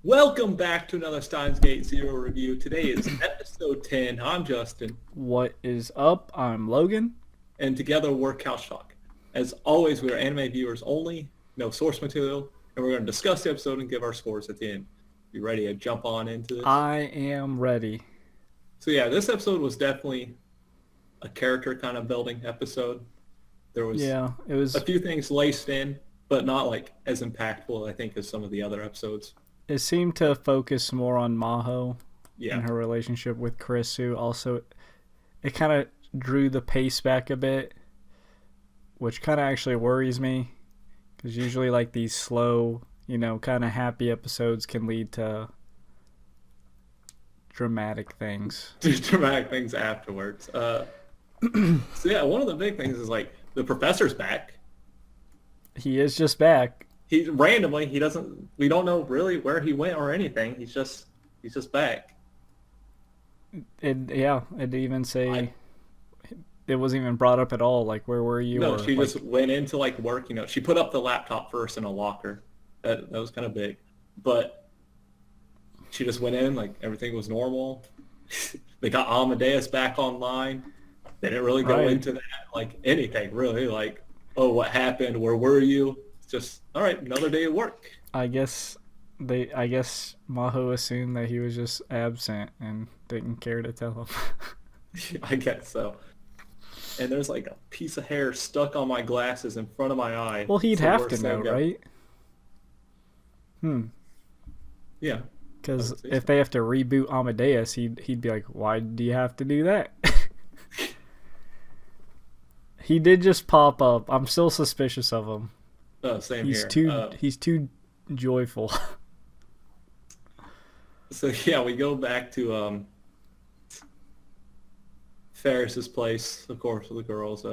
Welcome back to another Steins Gate Zero review. Today is episode 10. I'm Justin, What is up? I'm Logan. and together we're Couch Talk. As always, we are anime viewers only, no source material, and we're going to discuss the episode and give our scores at the end. You ready to jump on into this? I am ready. So yeah, this episode was definitely a character kind of building episode. There was Yeah, it a was. few things laced in, but not like as impactful, I think, as some of the other episodes. It seemed to focus more on Maho Yeah. and her relationship with Chris, who also it kind of drew the pace back a bit, which kind of actually worries me because usually like these slow, kind of happy episodes can lead to dramatic things. Dramatic things afterwards. So yeah, one of the big things is like the professor's back. He is just back. He doesn't. We don't know really where he went or anything. He's just back. It didn't even say I it wasn't even brought up at all. Like, where were you? No, Or she like, just went into like work. She put up the laptop first in a locker. That was kind of big, but she just went in like everything was normal. They got Amadeus back online. They didn't really go right? into that like anything really. Like, oh, what happened? Where were you? It's just all right. Another day at work. I guess Maho assumed that he was just absent and didn't care to tell him. I guess so. And there's like a piece of hair stuck on my glasses in front of my eye. Well, he'd It's the have to worst know, thing ever. right? Yeah, I Because would say if so. they have to reboot Amadeus, he'd be like, "Why do you have to do that?" He did just pop up. I'm still suspicious of him. Same He's here. too joyful. So yeah, we go back to Ferris's place, of course, with the girls.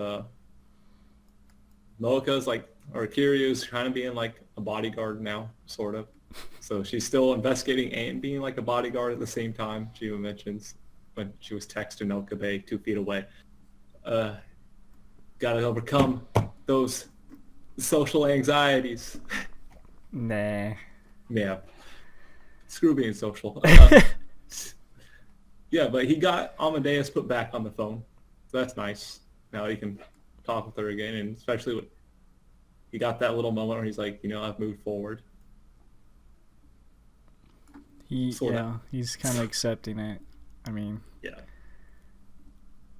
Mocha's like, or Kiryu's kind of being like a bodyguard now, sort of. So she's still investigating and being like a bodyguard at the same time. She mentions when she was texting Okabe 2 feet away. Uh, Got to overcome those social anxieties. Nah. Yeah, screw being social. Yeah, but he got Amadeus put back on the phone. So that's nice. Now he can talk with her again, and especially when he got that little moment where he's like, I've moved forward. Sort of. He's kind of accepting it. I mean, Yeah.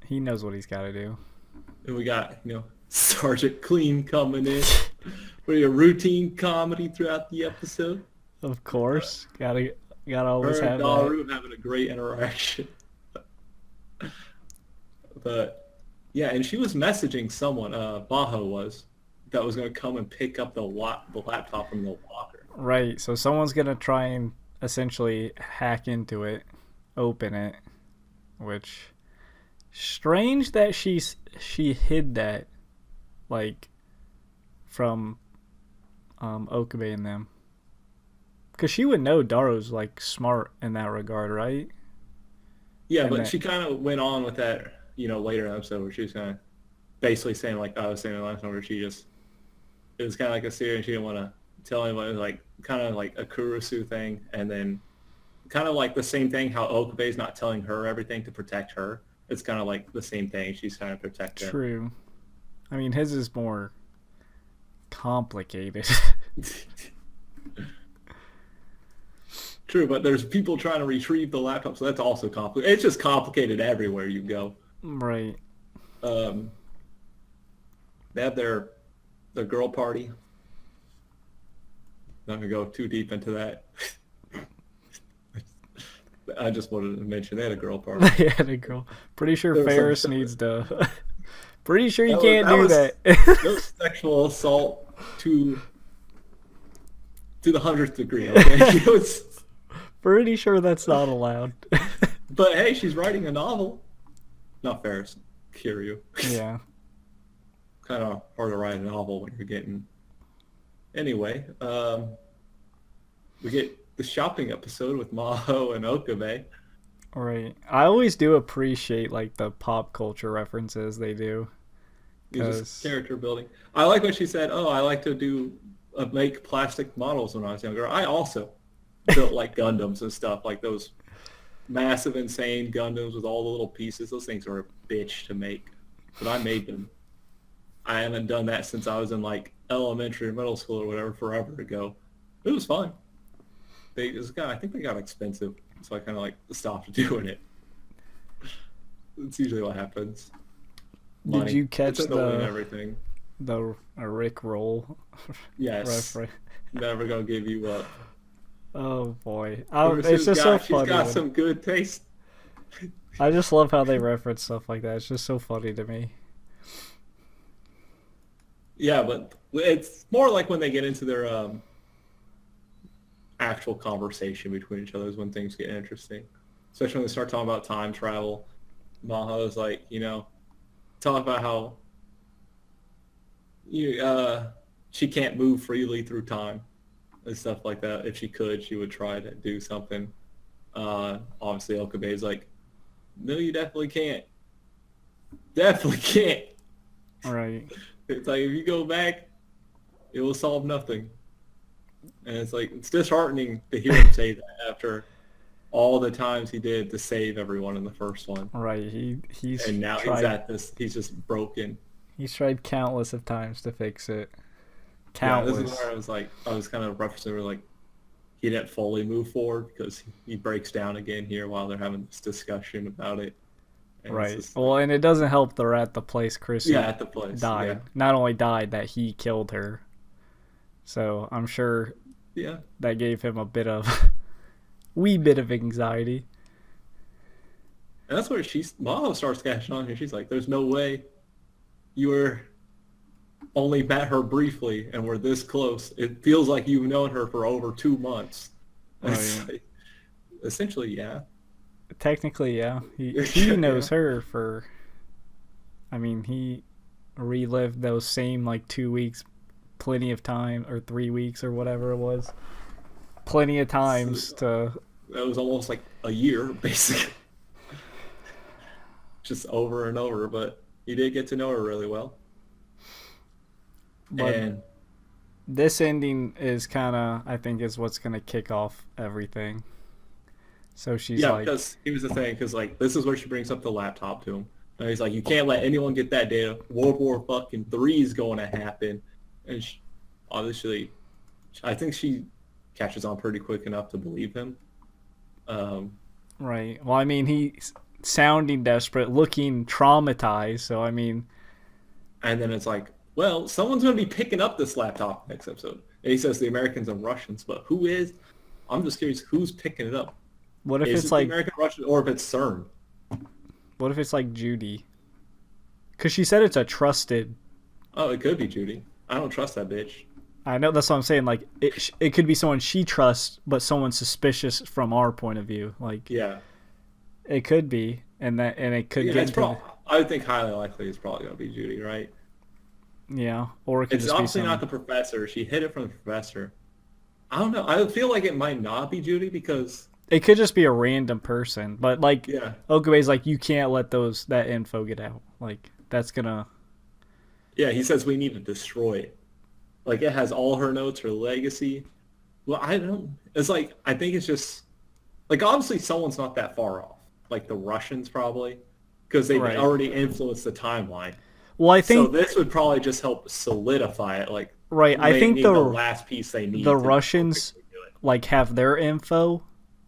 he knows what he's got to do. And we got, Sergeant Clean coming in. With a routine comedy throughout the episode. Of course, gotta always Her and have that. Daru having a great interaction. But yeah, and she was messaging someone, Baho was, that was going to come and pick up the laptop from the locker. Right. So someone's gonna try and essentially hack into it, open it, which strange that she hid that, like, from Okabe and them, because she would know Daru's like smart in that regard, right? Yeah, And but that she kind of went on with that, later episode where she was kind of basically saying like I was saying in the last one where it was kind of like a series. She didn't want to tell anybody. It was like kind of like a Kurusu thing, and then kind of like the same thing. How Okabe's not telling her everything to protect her. It's kind of like the same thing. She's trying to protect him. true. I mean, his is more complicated. True, but there's people trying to retrieve the laptop, so that's also complicated. It's just complicated everywhere you go. Right. Um, they have their girl party. Not gonna go too deep into that. I just wanted to mention they had a girl party. They had a girl. Pretty sure There was Ferris needs to. Pretty sure you that was, can't that do was, that. that was sexual assault to the 100th degree. Okay, Pretty sure that's not allowed. but hey, she's writing a novel. Not Ferris, Kiryu. Yeah. Kind of hard to write a novel when you're getting. Anyway, we get the shopping episode with Maho and Okabe. Right. I always do appreciate like the pop culture references they do. It's just Cause character building. I like when she said, "Oh, I like to make plastic models when I was younger." I also, built like Gundams and stuff, like those massive, insane Gundams with all the little pieces. Those things are a bitch to make, but I made them. I haven't done that since I was in like elementary or middle school or whatever, forever ago. It was fun. I think they got expensive, so I kind of like stopped doing it. It's usually what happens. Money. Did you catch It's annoying, everything? the Rick Roll Yes. reference? Never gonna give you up. Oh boy, Whoever's it's just so she's funny. got some good taste. I just love how they reference stuff like that. It's just so funny to me. Yeah, but it's more like when they get into their actual conversation between each other is when things get interesting. Especially when they start talking about time travel. Maho's like, talk about how she can't move freely through time and stuff like that. If she could, she would try to do something. Obviously, Okabe's like, no, you definitely can't. Definitely can't. Right. It's like, if you go back, it will solve nothing. And it's like, it's disheartening to hear him say that after all the times he did to save everyone in the first one. Right. He's And now tried, he's at this, he's just broken. He's tried countless of times to fix it. Yeah, this Countless. is where I was kind of referencing where like he didn't fully move forward because he breaks down again here while they're having this discussion about it. And it's Right. just Well, and it doesn't help they're at the place Chrissy at the place. died. Not only died, that he killed her. So I'm sure Yeah. that gave him a bit of anxiety. And that's where Maho starts catching on here. She's like, there's no way you were only met her briefly and we're this close. It feels like you've known her for over 2 months. Oh, It's yeah. like, essentially, yeah. Technically, yeah. He knows her for... I mean, he relived those same, 2 weeks plenty of time, or 3 weeks or whatever it was. Plenty of times to... That was almost like a year, basically. Just over and over, but he did get to know her really well. But And this ending is kind of, I think, is what's going to kick off everything. So she's yeah, like... because he was the thing, because like this is where she brings up the laptop to him. And he's like, you can't let anyone get that data. World War fucking III is going to happen. And obviously, I think she catches on pretty quick enough to believe him. Right. Well, I mean, he's sounding desperate, looking traumatized. So, I mean... And then it's like, well, someone's going to be picking up this laptop next episode. And he says the Americans and Russians, but who is? I'm just curious, who's picking it up? What if Is it's it like... the American Russian or if it's CERN? What if it's like Judy? Because she said it's a trusted... Oh, it could be Judy. I don't trust that bitch. I know, that's what I'm saying. Like, it could be someone she trusts, but someone suspicious from our point of view. Like, Yeah. it could be, and it could Yeah, get it's into... I would think highly likely it's probably going to be Judy, right? Yeah, or it could It's just be obviously some... not the professor. She hid it from the professor. I don't know. I feel like it might not be Judy because... It could just be a random person, but like, Yeah. Okabe's like, you can't let that info get out. Like, that's gonna... Yeah, he says we need to destroy it. Like, it has all her notes, her legacy. Well, I don't... It's like, I think it's just... Like, obviously someone's not that far off. Like, the Russians probably. Because they've Right. already influenced the timeline. Well, I So think... this would probably just help solidify it. Like, Right, I they think need the last piece they need. the to Russians, quickly do it. like, have their info,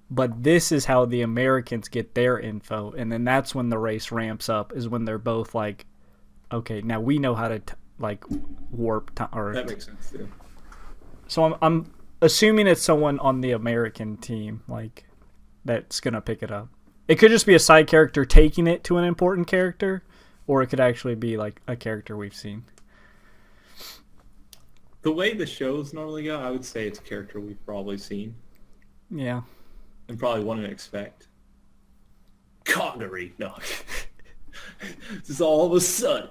but this is how the Americans get their info, and then that's when the race ramps up, is when they're both like, okay, now we know how to warp time. Or That makes sense too. so I'm assuming it's someone on the American team, like, that's gonna pick it up. It could just be a side character taking it to an important character, or it could actually be like a character we've seen. The way the shows normally go, I would say it's a character we've probably seen Yeah. and probably wouldn't expect. Connery, no. Just all of a sudden.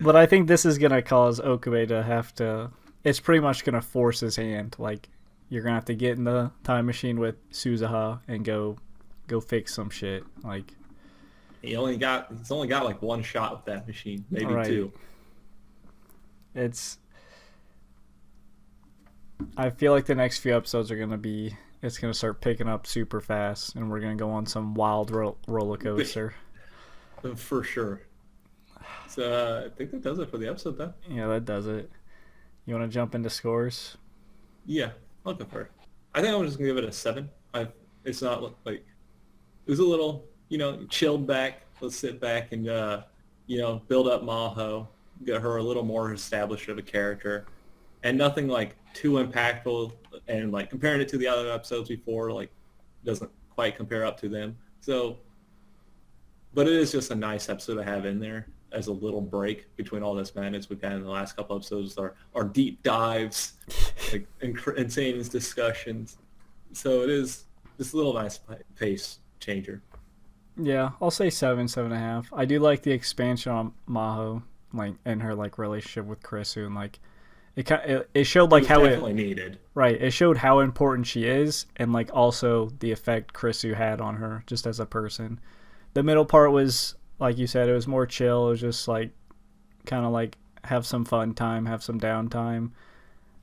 But I think this is gonna cause Okabe to have to... It's pretty much gonna force his hand. Like, you're gonna have to get in the time machine with Suzuha and go fix some shit. Like, He's only got like one shot with that machine, maybe Right. two. it's... I feel like the next few episodes are gonna be it's gonna start picking up super fast, and we're gonna go on some wild roller coaster. For sure. So I think that does it for the episode, though. Yeah, that does it. You want to jump into scores? Yeah, I'll go for it. I think I'm just gonna give it a 7. It's not like it was a little, chilled back. Let's sit back and build up Maho, get her a little more established of a character, and nothing like too impactful. And like comparing it to the other episodes before, like doesn't quite compare up to them. So, but it is just a nice episode to have in there as a little break between all this madness we've had in the last couple episodes, our deep dives, like insane discussions. So it is this little nice pace changer. Yeah, I'll say 7, 7.5. I do like the expansion on Maho, like and her like relationship with Krisu, and like it showed like how definitely needed. Right, it showed how important she is, and like also the effect Krisu had on her just as a person. The middle part was, like you said, it was more chill. It was just like kind of like have some fun time, have some downtime.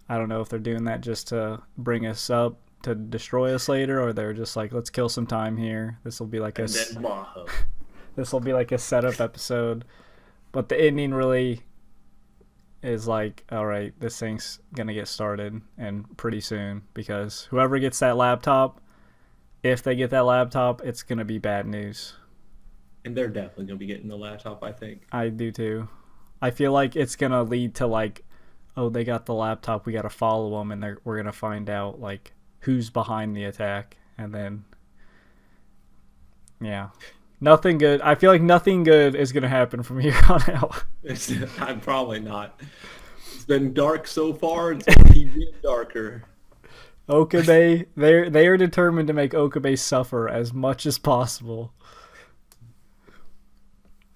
I don't know if they're doing that just to bring us up to destroy us later, or they're just like, let's kill some time here. This will be like this will be like a setup episode. But the ending really is like, all right, this thing's gonna get started and pretty soon, because whoever gets that laptop, if they get that laptop, it's gonna be bad news. And they're definitely gonna be getting the laptop, I think. I do too. I feel like it's gonna lead to like, oh, they got the laptop, we gotta follow them, and we're gonna find out like who's behind the attack, and then yeah, nothing good. I feel like nothing good is gonna happen from here on out. I'm probably not. It's been dark so far. It's gonna keep getting darker. Okabe, they are determined to make Okabe suffer as much as possible.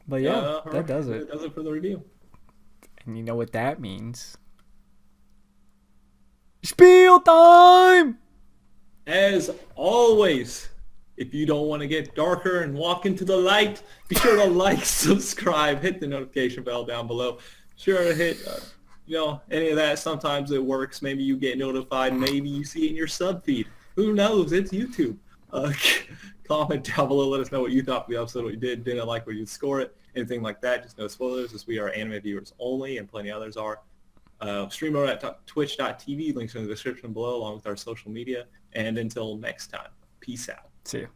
But yeah, that does it. That does it for the review. And you know what that means? Spiel time! As always, if you don't want to get darker and walk into the light, be sure to like, subscribe, hit the notification bell down below. Sure to hit, any of that. Sometimes it works. Maybe you get notified. Maybe you see it in your sub feed. Who knows? It's YouTube. Comment down below. Let us know what you thought of the episode, what you didn't like, where you'd score it, anything like that. Just no spoilers, as we are anime viewers only, and plenty others are. Stream over at twitch.tv. Links in the description below, along with our social media. And until next time, peace out. See you.